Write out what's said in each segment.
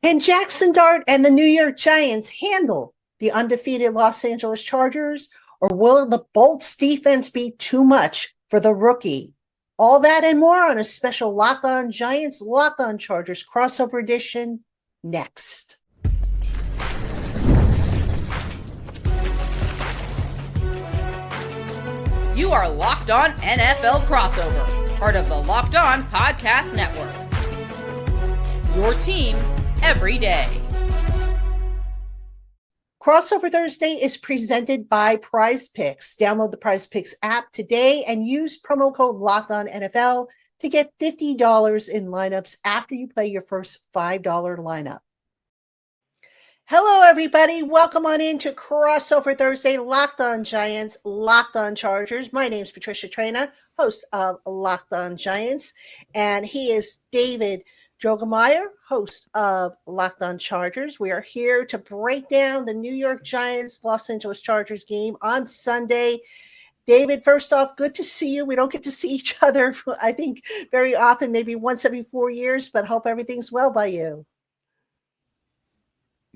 Can Jaxson Dart and the New York Giants handle the undefeated Los Angeles Chargers, or will the Bolts defense be too much for the rookie? All that and more on a special Locked On Giants, Locked On Chargers crossover edition next. You are Locked On NFL Crossover, part of the Locked On Podcast Network. Your team every day. Crossover Thursday is presented by Prize Picks. Download the Prize Picks app today and use promo code LOCKEDONNFL to get $50 in lineups after you play your first $5 lineup. Hello, everybody. Welcome on into Crossover Thursday, Locked On Giants, Locked On Chargers. My name is Patricia Traina, host of Locked On Giants, and he is David Droegemeier, host of Locked On Chargers. We are here to break down the New York Giants, Los Angeles Chargers game on Sunday. David, first off, good to see you. We don't get to see each other, I think, very often, maybe once every 4 years, but hope everything's well by you.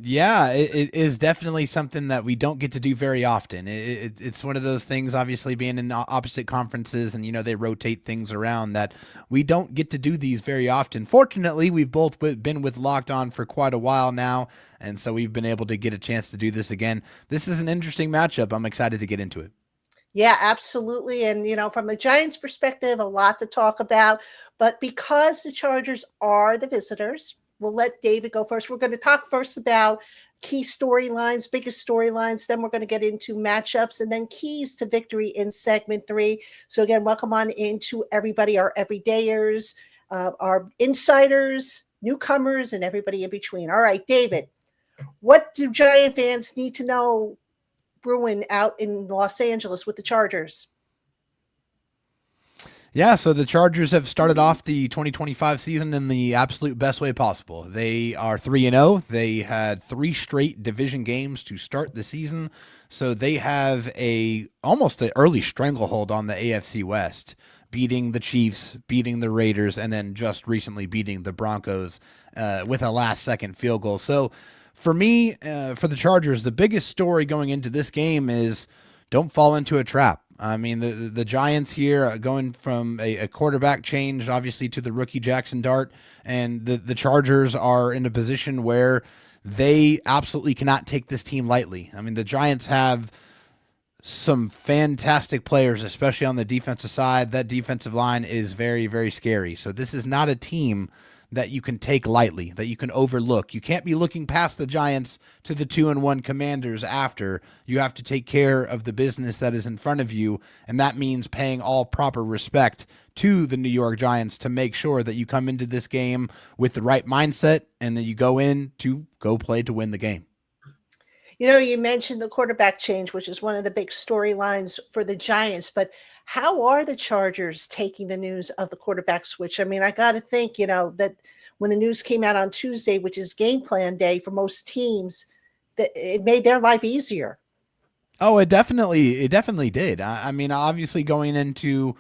Yeah, it is definitely something that we don't get to do very often. It's one of those things, obviously, being in opposite conferences and, they rotate things around, that we don't get to do these very often. Fortunately, we've both been with Locked On for quite a while now, and so we've been able to get a chance to do this again. This is an interesting matchup. I'm excited to get into it. Yeah, absolutely. And, from a Giants perspective, a lot to talk about. But because the Chargers are the visitors, we'll let David go first. We're going to talk first about key storylines, biggest storylines. Then we're going to get into matchups and then keys to victory in segment 3. So again, welcome on into everybody, our everydayers, our insiders, newcomers, and everybody in between. All right, David, what do Giant fans need to know brewing out in Los Angeles with the Chargers? Yeah, so the Chargers have started off the 2025 season in the absolute best way possible. They are 3-0. They had 3 straight division games to start the season, so they have almost an early stranglehold on the AFC West, beating the Chiefs, beating the Raiders, and then just recently beating the Broncos with a last-second field goal. So for me, for the Chargers, the biggest story going into this game is don't fall into a trap. I mean, the Giants here are going from a quarterback change, obviously, to the rookie Jaxson Dart, and the Chargers are in a position where they absolutely cannot take this team lightly. I mean, the Giants have some fantastic players, especially on the defensive side. That defensive line is very, very scary. So this is not a team that you can take lightly, that you can overlook. You can't be looking past the Giants to the 2-1 Commanders after. You have to take care of the business that is in front of you, and that means paying all proper respect to the New York Giants to make sure that you come into this game with the right mindset and that you go in to go play to win the game. You mentioned the quarterback change, which is one of the big storylines for the Giants, but how are the Chargers taking the news of the quarterback switch? I mean, I got to think, that when the news came out on Tuesday, which is game plan day for most teams, that it made their life easier. Oh, it definitely did. I mean, obviously going into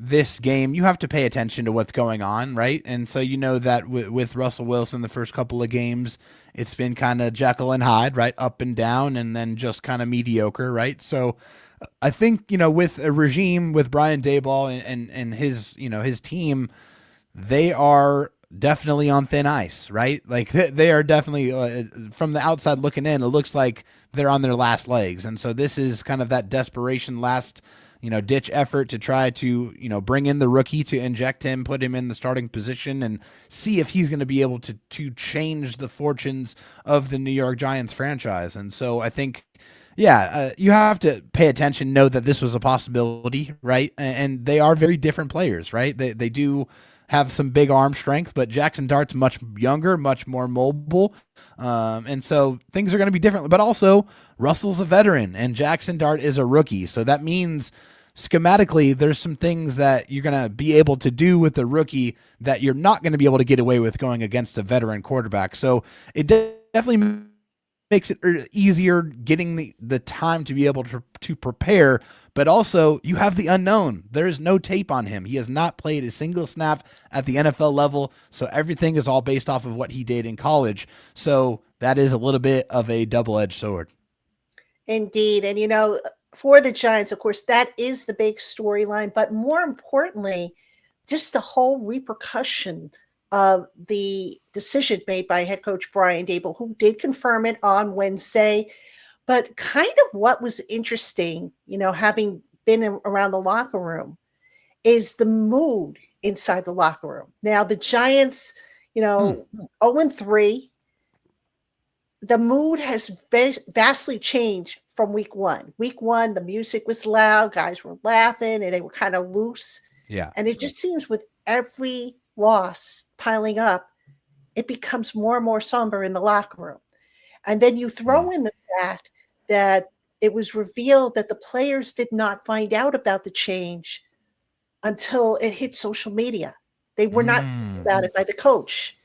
this game, you have to pay attention to what's going on, right? And so that with Russell Wilson, the first couple of games, it's been kind of Jekyll and Hyde, right? Up and down, and then just kind of mediocre, right? So I think, with a regime with Brian Daboll and his, his team, they are definitely on thin ice, right? Like they are definitely from the outside looking in, it looks like they're on their last legs. And so this is kind of that desperation last ditch effort to try to, bring in the rookie, to inject him, put him in the starting position and see if he's going to be able to change the fortunes of the New York Giants franchise. And so I think, you have to pay attention, know that this was a possibility, right? And they are very different players, right? They do have some big arm strength, but Jaxson Dart's much younger, much more mobile. And so things are going to be different, but also Russell's a veteran and Jaxson Dart is a rookie. So that means schematically, there's some things that you're going to be able to do with the rookie that you're not going to be able to get away with going against a veteran quarterback. So it definitely makes it easier getting the time to be able to prepare, but also you have the unknown. There is no tape on him. He has not played a single snap at the NFL level, so everything is all based off of what he did in college. So that is a little bit of a double-edged sword. Indeed. And, for the Giants, of course, that is the big storyline. But more importantly, just the whole repercussion of the decision made by head coach Brian Daboll, who did confirm it on Wednesday. But kind of what was interesting, having been around the locker room, is the mood inside the locker room. Now, the Giants, 0-3, the mood has vastly changed from week one. Week one, the music was loud, guys were laughing, and they were kind of loose. Yeah. And it just seems with every loss piling up, it becomes more and more somber in the locker room. And then you throw in the fact that it was revealed that the players did not find out about the change until it hit social media. They were not told about it by the coach.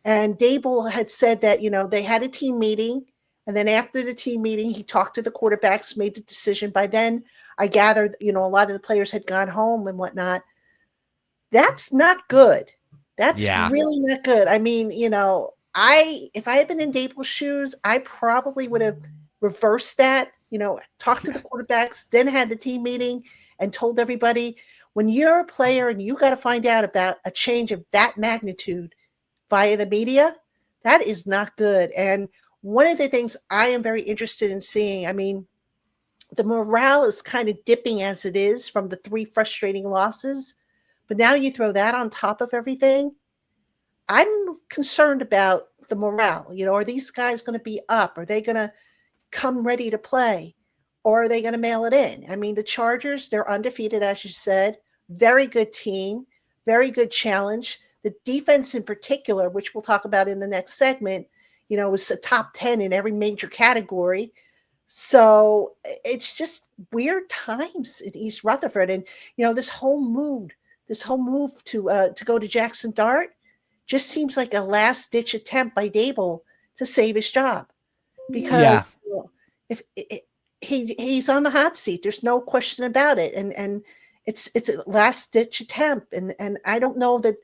And Daboll had said that, they had a team meeting. And then after the team meeting, he talked to the quarterbacks, made the decision. By then, I gathered, a lot of the players had gone home and whatnot. That's not good. That's really not good. I mean, if I had been in Daboll's shoes, I probably would have reversed that, talked to the quarterbacks, then had the team meeting and told everybody, when you're a player and you got to find out about a change of that magnitude via the media, that is not good. And one of the things I am very interested in seeing, I mean, the morale is kind of dipping as it is from the 3 frustrating losses. But now you throw that on top of everything. I'm concerned about the morale. Are these guys going to be up? Are they going to come ready to play? Or are they going to mail it in? I mean, the Chargers, they're undefeated, as you said. Very good team. Very good challenge. The defense in particular, which we'll talk about in the next segment, was a top 10 in every major category. So it's just weird times in East Rutherford. And, this whole move to go to Jaxson Dart just seems like a last-ditch attempt by Daboll to save his job. Because if he's on the hot seat, there's no question about it. And it's a last-ditch attempt. And I don't know that,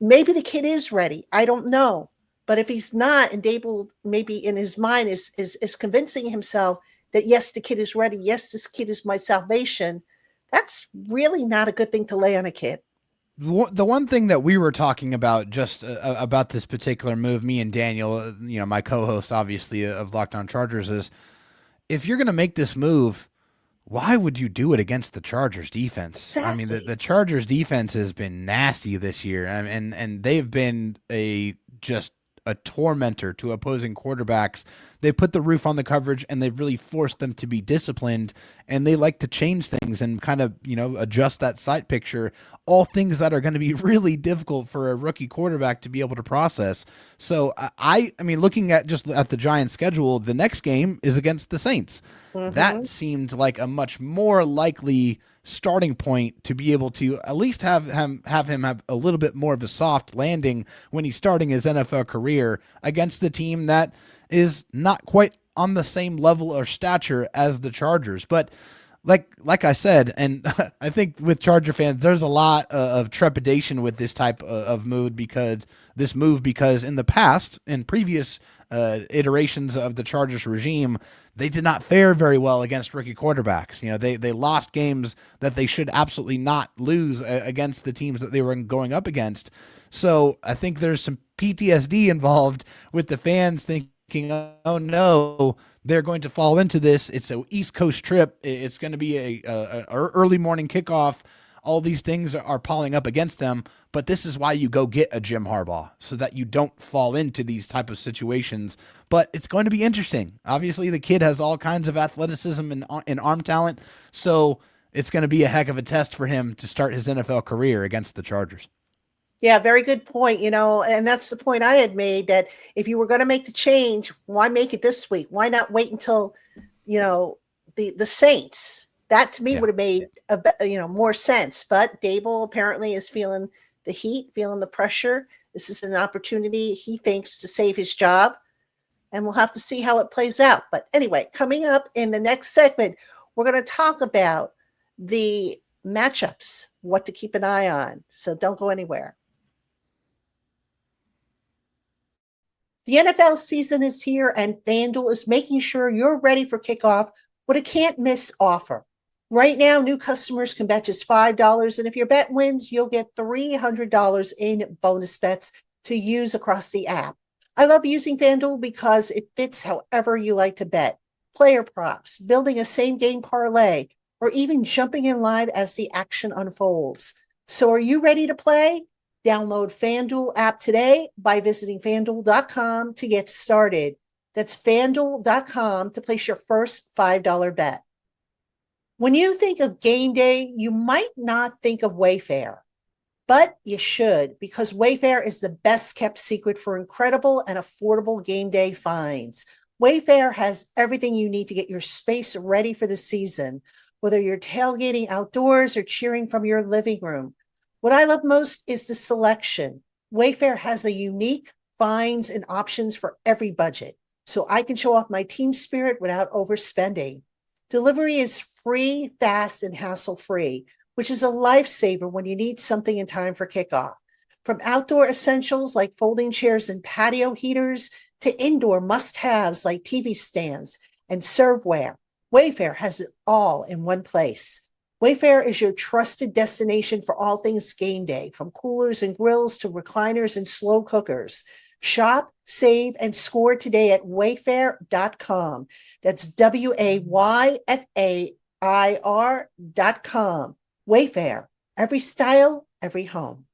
maybe the kid is ready. I don't know. But if he's not, and Daboll maybe in his mind is convincing himself that, yes, the kid is ready. Yes, this kid is my salvation. That's really not a good thing to lay on a kid. The one thing that we were talking about just about this particular move, me and Daniel, my co-host, obviously, of Locked On Chargers, is if you're going to make this move, why would you do it against the Chargers defense? Exactly. I mean, the Chargers defense has been nasty this year, and they've been just a tormentor to opposing quarterbacks. They put the roof on the coverage, and they've really forced them to be disciplined, and they like to change things and kind of, adjust that sight picture, all things that are going to be really difficult for a rookie quarterback to be able to process. So I mean, looking at the Giants schedule, the next game is against the Saints. That seemed like a much more likely starting point to be able to at least have him have a little bit more of a soft landing when he's starting his NFL career against the team that is not quite on the same level or stature as the Chargers. But like I said, and I think with Charger fans, there's a lot of trepidation with this type of move because in the past, in previous iterations of the Chargers regime, they did not fare very well against rookie quarterbacks. They lost games that they should absolutely not lose against the teams that they were going up against. So I think there's some PTSD involved with the fans thinking, oh no, they're going to fall into this. It's an East Coast trip. It's going to be a early morning kickoff. All these things are piling up against them, but this is why you go get a Jim Harbaugh, so that you don't fall into these type of situations. But it's going to be interesting. Obviously, the kid has all kinds of athleticism and arm talent, so it's going to be a heck of a test for him to start his NFL career against the Chargers. Yeah, very good point. And that's the point I had made, that if you were going to make the change, why make it this week? Why not wait until, the Saints? That to me would have made more sense. But Daboll apparently is feeling the heat, feeling the pressure. This is an opportunity, he thinks, to save his job. and we'll have to see how it plays out. But anyway, coming up in the next segment, we're going to talk about the matchups, what to keep an eye on. So don't go anywhere. The NFL season is here, and FanDuel is making sure you're ready for kickoff with a can't-miss offer. Right now, new customers can bet just $5, and if your bet wins, you'll get $300 in bonus bets to use across the app. I love using FanDuel because it fits however you like to bet. Player props, building a same-game parlay, or even jumping in live as the action unfolds. So are you ready to play? Download FanDuel app today by visiting FanDuel.com to get started. That's FanDuel.com to place your first $5 bet. When you think of game day, you might not think of Wayfair, but you should, because Wayfair is the best kept secret for incredible and affordable game day finds. Wayfair has everything you need to get your space ready for the season, whether you're tailgating outdoors or cheering from your living room. What I love most is the selection. Wayfair has a unique finds and options for every budget, so I can show off my team spirit without overspending. Delivery is free, fast, and hassle-free, which is a lifesaver when you need something in time for kickoff. From outdoor essentials like folding chairs and patio heaters to indoor must-haves like TV stands and serveware, Wayfair has it all in one place. Wayfair is your trusted destination for all things game day, from coolers and grills to recliners and slow cookers. Shop, save, and score today at wayfair.com. That's WAYFAIR.com. Wayfair, every style, every home.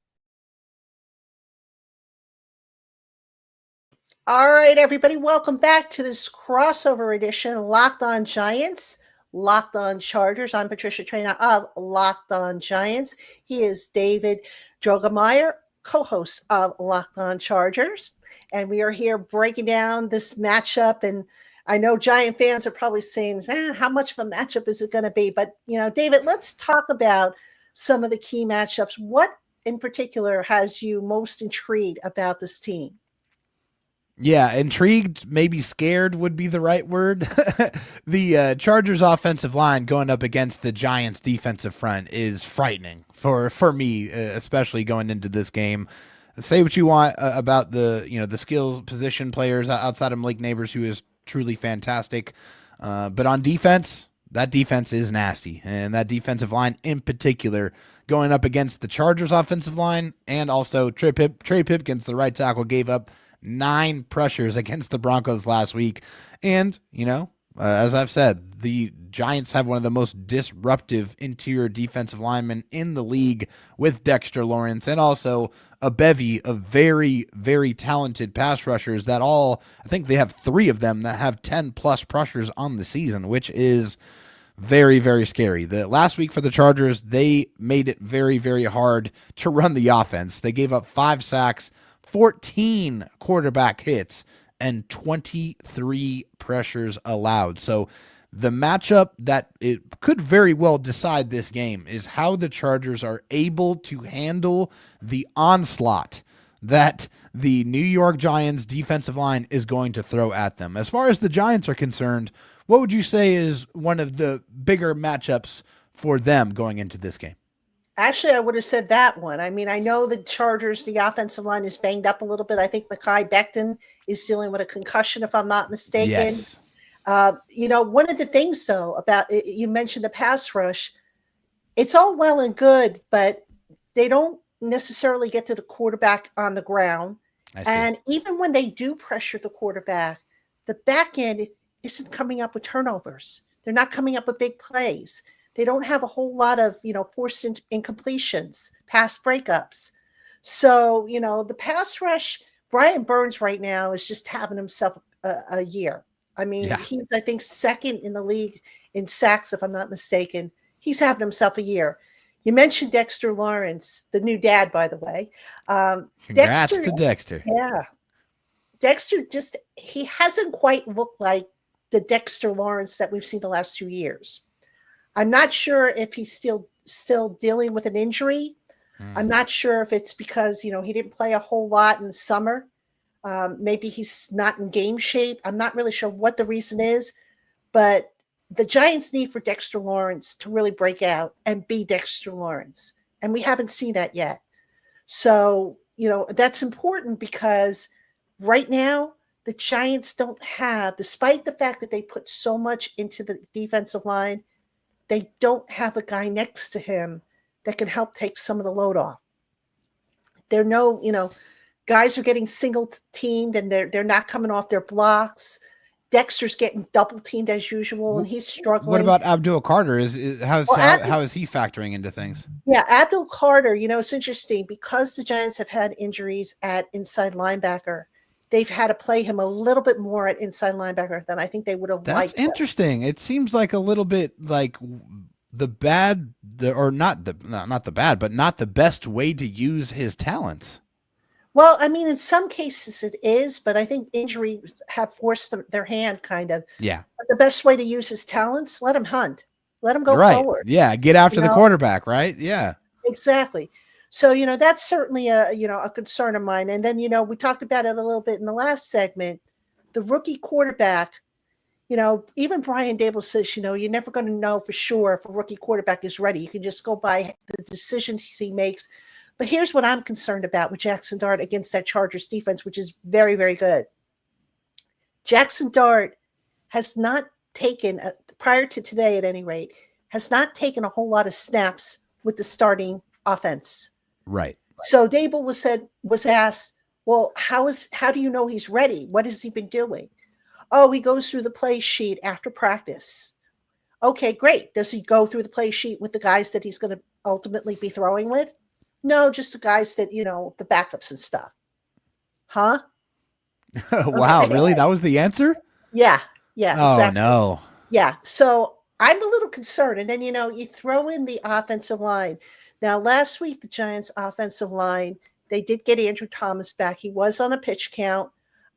All right, everybody, welcome back to this crossover edition, Locked On Giants, Locked On Chargers. I'm Patricia Traina of Locked On Giants. He is David Droegemeier, co-host of Locked On Chargers. And we are here breaking down this matchup. And I know Giant fans are probably saying, how much of a matchup is it going to be? But, David, let's talk about some of the key matchups. What in particular has you most intrigued about this team? Yeah, intrigued, maybe scared would be the right word. The Chargers offensive line going up against the Giants defensive front is frightening for me, especially going into this game. Say what you want about the skills position players outside of Malik Nabers, who is truly fantastic. But on defense, that defense is nasty. And that defensive line in particular going up against the Chargers offensive line, and also Trey Pipkins, the right tackle, gave up 9 pressures against the Broncos last week. And, as I've said, the Giants have one of the most disruptive interior defensive linemen in the league with Dexter Lawrence, and also a bevy of very, very talented pass rushers that I think they have 3 of them that have 10 plus pressures on the season, which is very, very scary. The last week for the Chargers, they made it very, very hard to run the offense. They gave up 5 sacks, 14 quarterback hits, and 23 pressures allowed. So the matchup that it could very well decide this game is how the Chargers are able to handle the onslaught that the New York Giants defensive line is going to throw at them. As far as the Giants are concerned, what would you say is one of the bigger matchups for them going into this game? Actually, I would have said that one. I mean, I know the Chargers, the offensive line is banged up a little bit. I think Mekhi Becton is dealing with a concussion, if I'm not mistaken. Yes. One of the things, though, about you mentioned the pass rush, it's all well and good, but they don't necessarily get to the quarterback on the ground. And even when they do pressure the quarterback, the back end isn't coming up with turnovers. They're not coming up with big plays. They don't have a whole lot of, forced incompletions, pass breakups. So, the pass rush, Brian Burns right now is just having himself a year. I mean, He's, I think, second in the league in sacks, if I'm not mistaken. He's having himself a year. You mentioned Dexter Lawrence, the new dad, by the way. Congrats to Dexter. Yeah. Dexter he hasn't quite looked like the Dexter Lawrence that we've seen the last 2 years. I'm not sure if he's still dealing with an injury. I'm not sure if it's because, he didn't play a whole lot in the summer. Maybe he's not in game shape. I'm not really sure what the reason is, but the Giants need for Dexter Lawrence to really break out and be Dexter Lawrence. And we haven't seen that yet. So, that's important because right now the Giants don't have, despite the fact that they put so much into the defensive line, they don't have a guy next to him that can help take some of the load off. There are no, guys are getting single teamed and they're not coming off their blocks. Dexter's getting double teamed as usual, and he's struggling. What about Abdul Carter? How is he factoring into things? Yeah, Abdul Carter, it's interesting because the Giants have had injuries at inside linebacker. They've had to play him a little bit more at inside linebacker than I think they would have liked. That's interesting. It seems like a little bit like not the best way to use his talents. Well, I mean, in some cases it is, but I think injuries have forced their hand kind of. Yeah. But the best way to use his talents, let him hunt. Let him go forward. Yeah, get after the quarterback, right? Yeah. Exactly. So, that's certainly a concern of mine. And then, we talked about it a little bit in the last segment. The rookie quarterback, even Brian Daboll says, you're never going to know for sure if a rookie quarterback is ready. You can just go by the decisions he makes. But here's what I'm concerned about with Jaxson Dart against that Chargers defense, which is very, very good. Jaxson Dart has not taken, prior to today at any rate, has not taken a whole lot of snaps with the starting offense. Right. So Daboll was asked, well, how do you know he's ready? What has he been doing? Oh, he goes through the play sheet after practice. Okay, great. Does he go through the play sheet with the guys that he's going to ultimately be throwing with? No, just the guys that, the backups and stuff. Huh? Wow, Okay. really? That was the answer? Yeah, oh, exactly. No. Yeah, so I'm a little concerned. And then, you throw in the offensive line. Now, last week, the Giants' offensive line, they did get Andrew Thomas back. He was on a pitch count.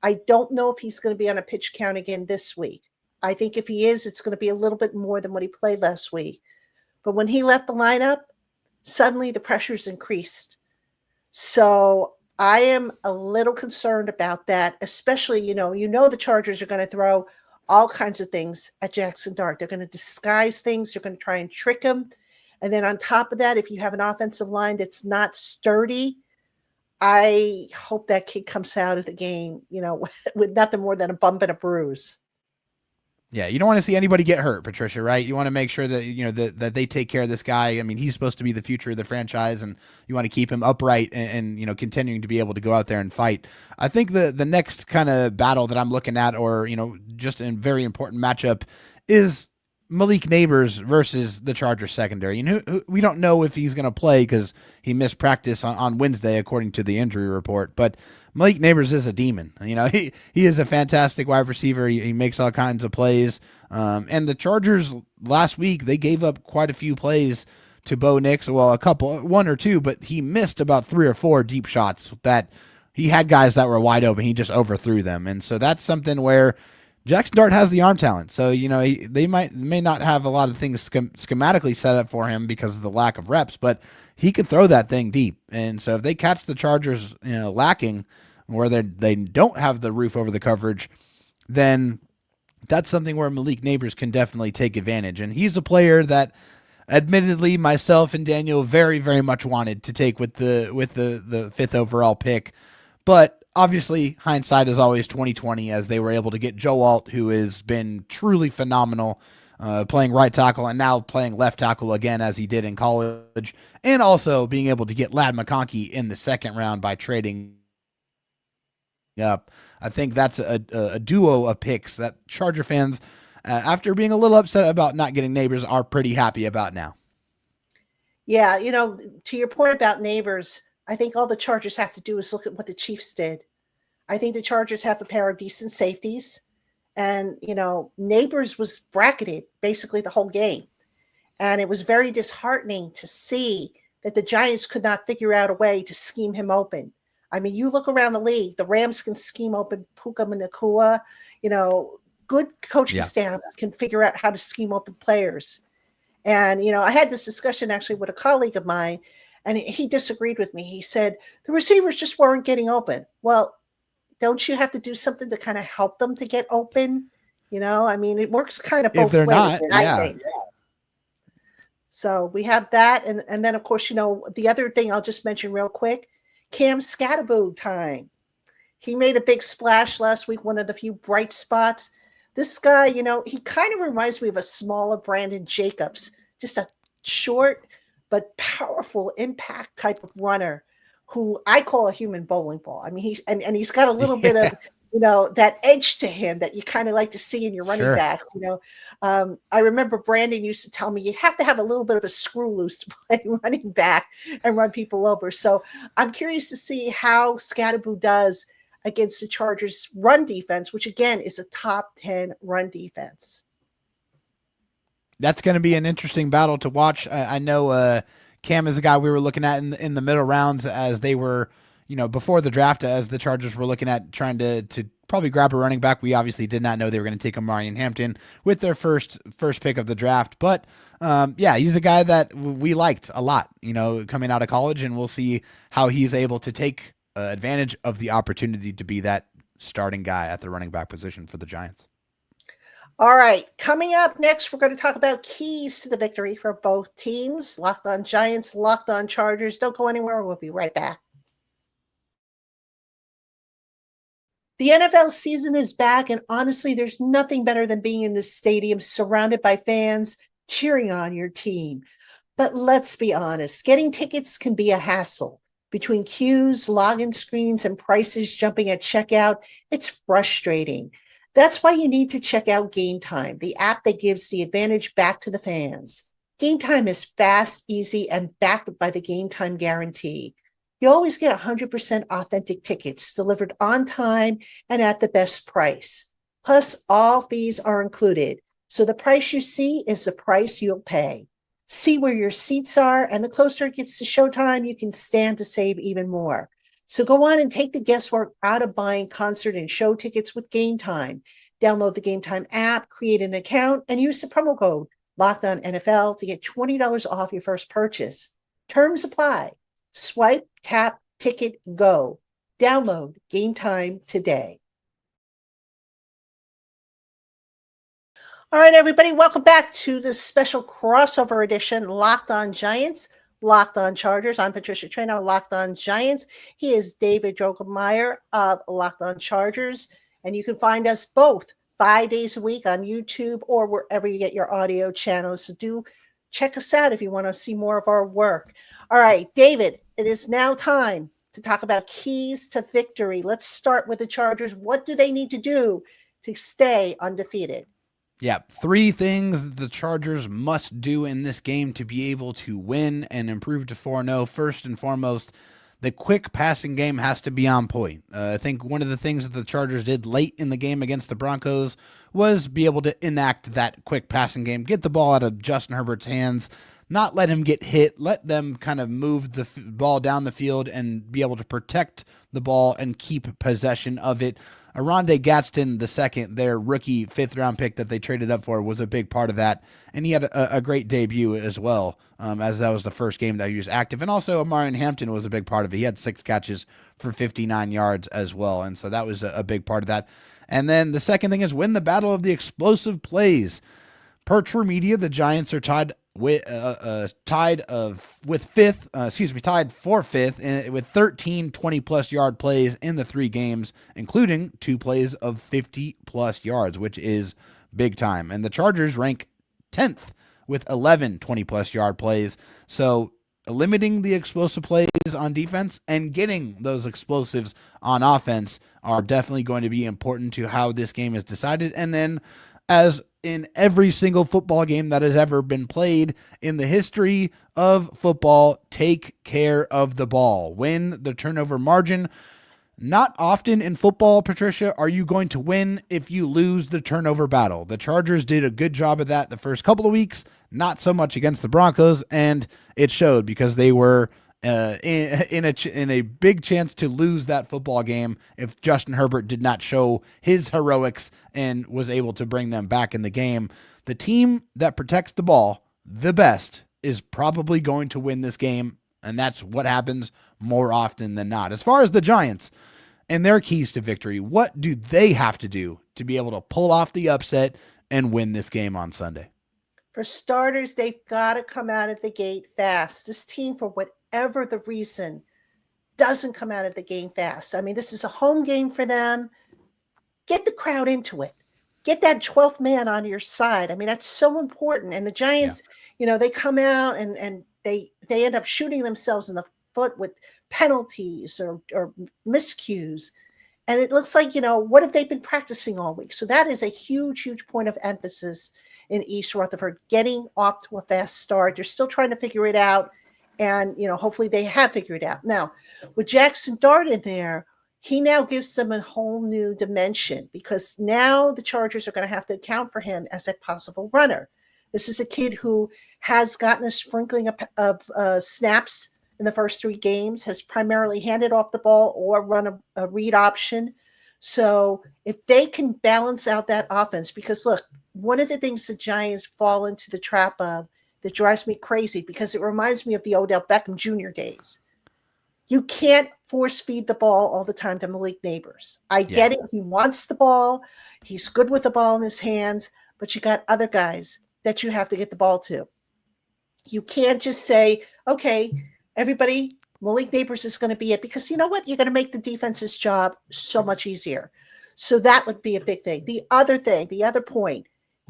I don't know if he's going to be on a pitch count again this week. I think if he is, it's going to be a little bit more than what he played last week. But when he left the lineup, suddenly the pressure's increased. So I am a little concerned about that, especially, the Chargers are going to throw all kinds of things at Jaxson Dart. They're going to disguise things. They're going to try and trick him. And then on top of that, if you have an offensive line that's not sturdy, I hope that kid comes out of the game, with nothing more than a bump and a bruise. Yeah, you don't want to see anybody get hurt, Patricia, right? You want to make sure that, that they take care of this guy. I mean, he's supposed to be the future of the franchise, and you want to keep him upright and continuing to be able to go out there and fight. I think the next kind of battle that I'm looking at, or, just a very important matchup, is Malik Nabers versus the Chargers secondary. We don't know if he's going to play because he missed practice on Wednesday, according to the injury report, but Malik Nabers is a demon. He is a fantastic wide receiver. He makes all kinds of plays. And the Chargers last week, they gave up quite a few plays to Bo Nix. Well, one or two, but he missed about 3 or 4 deep shots that he had guys that were wide open. He just overthrew them. And so that's something where Jaxson Dart has the arm talent. So, they may not have a lot of things schematically set up for him because of the lack of reps, but he can throw that thing deep. And so if they catch the Chargers, lacking, where they don't have the roof over the coverage, then that's something where Malik Nabers can definitely take advantage. And he's a player that, admittedly, myself and Daniel very, very much wanted to take with the 5th overall pick. But obviously, hindsight is always 20/20, as they were able to get Joe Alt, who has been truly phenomenal, playing right tackle and now playing left tackle again, as he did in college, and also being able to get Ladd McConkey in the 2nd round by trading up. I think that's a duo of picks that Charger fans, after being a little upset about not getting Nabers, are pretty happy about now. Yeah, to your point about Nabers, I think all the Chargers have to do is look at what the Chiefs did. I think the Chargers have a pair of decent safeties, and Nabers was bracketed basically the whole game, and it was very disheartening to see that the Giants could not figure out a way to scheme him open. I mean, you look around the league, the Rams can scheme open Puka Nacua, good coaching staffs can figure out how to scheme open players. And, I had this discussion actually with a colleague of mine, and he disagreed with me. He said, the receivers just weren't getting open. Well, don't you have to do something to kind of help them to get open? I mean, it works kind of both If they're ways, not, I yeah. think. So we have that. And then, of course, the other thing I'll just mention real quick, Cam Scatterboo time. He made a big splash last week, one of the few bright spots. This guy, he kind of reminds me of a smaller Brandon Jacobs, just a short but powerful impact type of runner who I call a human bowling ball. I mean, he's got a little bit of, that edge to him that you kind of like to see in your running backs. I remember Brandon used to tell me you have to have a little bit of a screw loose to play running back and run people over. So I'm curious to see how Scatterboo does against the Chargers run defense, which again is a top 10 run defense. That's going to be an interesting battle to watch. I know Cam is a guy we were looking at in the middle rounds as they were, before the draft, as the Chargers were looking at trying to probably grab a running back. We obviously did not know they were going to take Omarion Hampton with their first pick of the draft. But he's a guy that we liked a lot, coming out of college, and we'll see how he's able to take advantage of the opportunity to be that starting guy at the running back position for the Giants. All right, coming up next, we're going to talk about keys to the victory for both teams. Locked On Giants, Locked On Chargers. Don't go anywhere. We'll be right back. The NFL season is back, and honestly, there's nothing better than being in this stadium surrounded by fans cheering on your team. But let's be honest, getting tickets can be a hassle. Between queues, login screens, and prices jumping at checkout, it's frustrating. That's why you need to check out Game Time, the app that gives the advantage back to the fans. Game Time is fast, easy, and backed by the Game Time guarantee. You always get 100% authentic tickets delivered on time and at the best price. Plus, all fees are included, so the price you see is the price you'll pay. See where your seats are, and the closer it gets to showtime, you can stand to save even more. So go on and take the guesswork out of buying concert and show tickets with Game Time. Download the Game Time app, create an account, and use the promo code LOCKEDONNFL to get $20 off your first purchase. Terms apply. Swipe, tap, ticket, go. Download Game Time today. All right, everybody, welcome back to this special crossover edition, Locked On Giants, Locked On Chargers. I'm Patricia Traina, Locked On Giants. He is David Droegemeier of Locked On Chargers. And you can find us both 5 days a week on YouTube or wherever you get your audio channels. So do check us out if you want to see more of our work. All right, David, it is now time to talk about keys to victory. Let's start with the Chargers. What do they need to do to stay undefeated? Yeah, 3 things the Chargers must do in this game to be able to win and improve to 4-0. First and foremost, the quick passing game has to be on point. I think one of the things that the Chargers did late in the game against the Broncos was be able to enact that quick passing game, get the ball out of Justin Herbert's hands, not let him get hit, let them kind of move the ball down the field and be able to protect the ball and keep possession of it. Arondé Gadsden II, their rookie 5th-round pick that they traded up for, was a big part of that, and he had a great debut as well, as that was the first game that he was active. And also, Omarion Hampton was a big part of it. He had 6 catches for 59 yards as well, and so that was a big part of that. And then the second thing is win the battle of the explosive plays. Per True Media, the Giants are tied for fifth with 13 20-plus yard plays in the 3 games, including 2 plays of 50-plus yards, which is big time. And the Chargers rank 10th with 11 20-plus yard plays. So limiting the explosive plays on defense and getting those explosives on offense are definitely going to be important to how this game is decided. And then, as in every single football game that has ever been played in the history of football, take care of the ball. Win the turnover margin. Not often in football, Patricia, are you going to win if you lose the turnover battle. The Chargers did a good job of that the first couple of weeks, not so much against the Broncos, and it showed because they were in a big chance to lose that football game if Justin Herbert did not show his heroics and was able to bring them back in the game. The team that protects the ball the best is probably going to win this game, and that's what happens more often than not. As far as the Giants, and their keys to victory. What do they have to do to be able to pull off the upset and win this game on Sunday? For starters, they've got to come out of the gate fast. This team, for whatever the reason, doesn't come out of the game fast. I mean, this is a home game for them. Get the crowd into it. Get that 12th man on your side. I mean, that's so important. And the Giants, they come out and they end up shooting themselves in the foot with penalties or miscues. And it looks like, what have they been practicing all week? So that is a huge, huge point of emphasis in East Rutherford, getting off to a fast start. They're still trying to figure it out. And, hopefully they have figured it out. Now, with Jaxson Dart in there, he now gives them a whole new dimension, because now the Chargers are going to have to account for him as a possible runner. This is a kid who has gotten a sprinkling of snaps in the first 3 games, has primarily handed off the ball or run a read option. So if they can balance out that offense, because look, one of the things the Giants fall into the trap of that drives me crazy, because it reminds me of the Odell Beckham Jr. days. You can't force feed the ball all the time to Malik Nabers. I get it. He wants the ball. He's good with the ball in his hands, but you got other guys that you have to get the ball to. You can't just say, okay, everybody, Malik Nabers is going to be it, because you know what? You're going to make the defense's job so much easier. So that would be a big thing. The other point,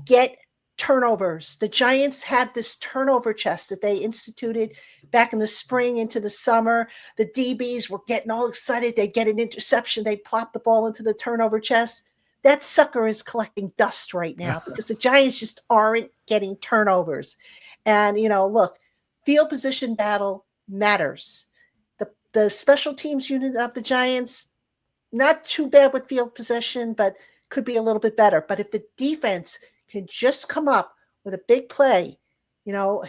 get turnovers. The Giants had this turnover chest that they instituted back in the spring into the summer. The DBs were getting all excited. They get an interception. They plop the ball into the turnover chest. That sucker is collecting dust right now because the Giants just aren't getting turnovers. And, look, field position battle matters. The special teams unit of the Giants, not too bad with field possession, but could be a little bit better. But if the defense can just come up with a big play,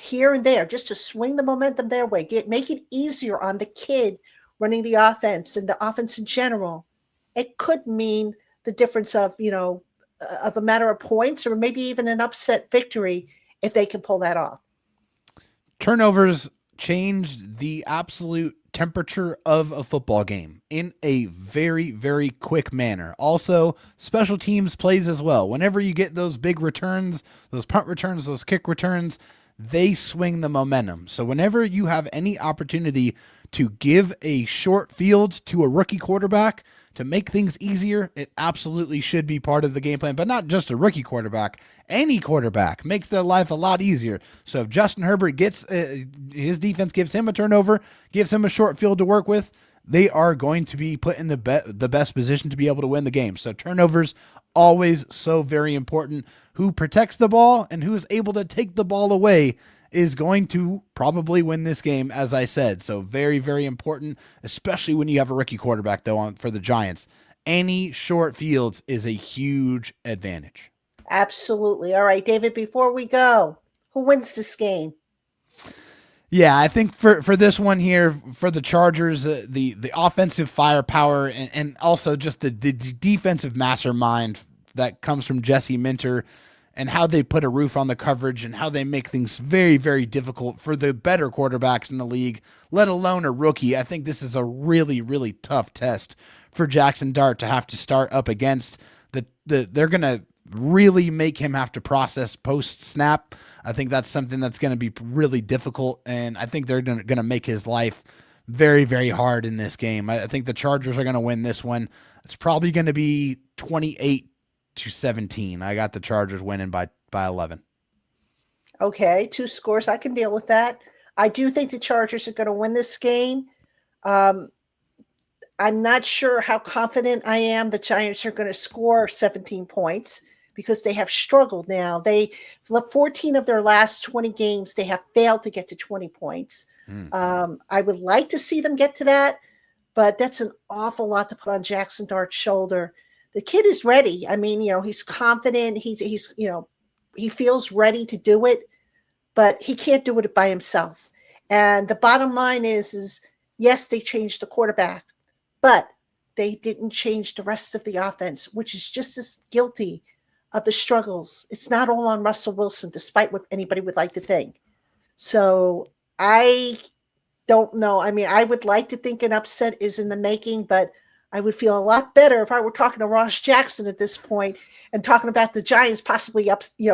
here and there, just to swing the momentum their way, make it easier on the kid running the offense and the offense in general, it could mean the difference of a matter of points, or maybe even an upset victory if they can pull that off. Turnovers changed the absolute temperature of a football game in a very, very quick manner. Also, special teams plays as well. Whenever you get those big returns, those punt returns, those kick returns, they swing the momentum. So whenever you have any opportunity to give a short field to a rookie quarterback to make things easier, it absolutely should be part of the game plan. But not just a rookie quarterback. Any quarterback makes their life a lot easier. So if Justin Herbert gets his defense gives him a turnover, gives him a short field to work with, they are going to be put in the best position to be able to win the game. So turnovers, always so very important. Who protects the ball and who is able to take the ball away is going to probably win this game, as I said. So very, very important, especially when you have a rookie quarterback, though, for the Giants. Any short fields is a huge advantage. Absolutely. All right, David, before we go, who wins this game? Yeah, I think for this one here, for the Chargers, the offensive firepower and also just the defensive mastermind that comes from Jesse Minter, and how they put a roof on the coverage and how they make things very, very difficult for the better quarterbacks in the league, let alone a rookie. I think this is a really, really tough test for Jaxson Dart to have to start up against. They're going to really make him have to process post-snap. I think that's something that's going to be really difficult, and I think they're going to make his life very, very hard in this game. I think the Chargers are going to win this one. It's probably going to be 28-17. I got the Chargers winning by 11. Okay, 2 scores. I can deal with that. I do think the Chargers are going to win this game. I'm not sure how confident I am the Giants are going to score 17 points, because they have struggled now. 14 of their last 20 games, they have failed to get to 20 points. I would like to see them get to that, but that's an awful lot to put on Jaxson Dart's shoulder. The kid is ready. I mean, he's confident. He's he feels ready to do it, but he can't do it by himself. And the bottom line is yes, they changed the quarterback, but they didn't change the rest of the offense, which is just as guilty of the struggles. It's not all on Russell Wilson, despite what anybody would like to think. So I don't know. I mean, I would like to think an upset is in the making, but I would feel a lot better if I were talking to Ross Jackson at this point and talking about the Giants possibly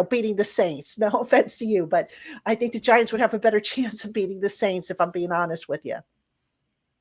beating the Saints. No offense to you, but I think the Giants would have a better chance of beating the Saints if I'm being honest with you.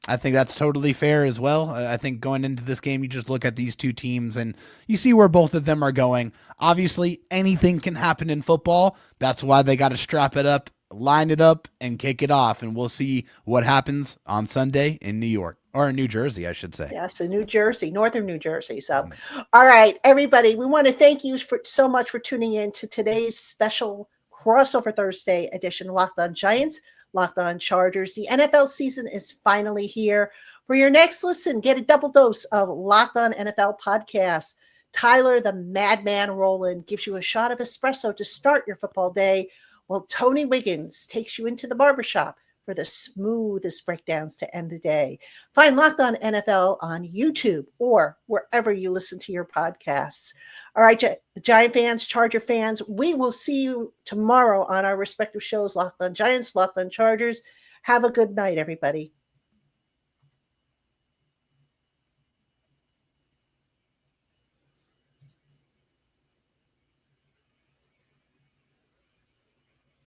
I think that's totally fair as well. I think going into this game, you just look at these two teams and you see where both of them are going. Obviously, anything can happen in football. That's why they got to strap it up, line it up, and kick it off. And we'll see what happens on Sunday in New York. Or in New Jersey, I should say. Yes, in New Jersey, northern New Jersey. So, all right, everybody, we want to thank you so much for tuning in to today's special Crossover Thursday edition of Locked On Giants, Locked On Chargers. The NFL season is finally here. For your next listen, get a double dose of Locked On NFL podcasts. Tyler, the Madman Rowland, gives you a shot of espresso to start your football day, while Tony Wiggins takes you into the barbershop for the smoothest breakdowns to end the day. Find Locked On NFL on YouTube or wherever you listen to your podcasts. All right, Giant fans, Charger fans, we will see you tomorrow on our respective shows, Locked On Giants, Locked On Chargers. Have a good night, everybody.